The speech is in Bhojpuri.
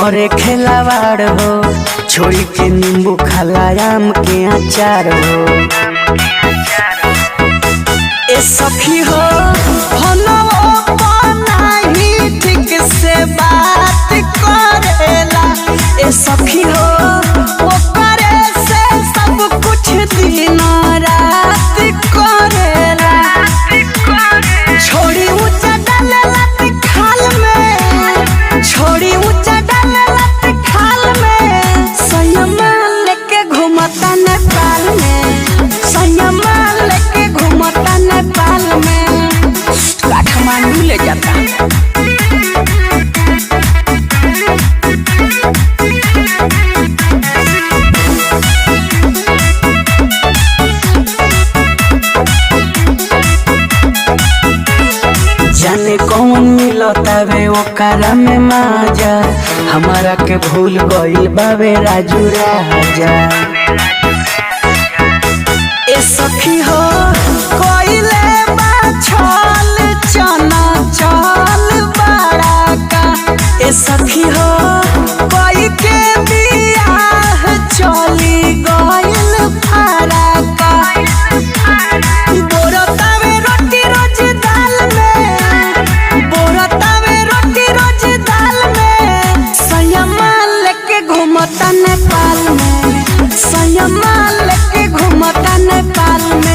करे खेलावाड़ हो, छोड़ी के नींबू खाला आम के अचार हो। ए सखी हो नहीं ठीक से बात करेला। ए सखी हो वो करे से सब कुछ दिन रात करेला। छोड़ी ऊंचा डालेला खाल में, छोड़ी ऊंचा डालेला खाल में। संयमा लेके घूमता नेपाल में, संयमा लेके घूमता नेपाल में, काठमांडू ले जाता। जाने कौन मिलतावे ओकरा में माजा, हमारा के भूल गइल बावे राजू राजा। ए सखी हो कोइले बा छल चना चल बड़ा का। ए सखी हो कोई के बियाह चली गइल फराका। बोरतावे रोटी रोज दाल में, बोरतावे रोटी रोज दाल में। संयमा लेके घूमता नेपाल में, संयमा लेके घूमता नेपाल में।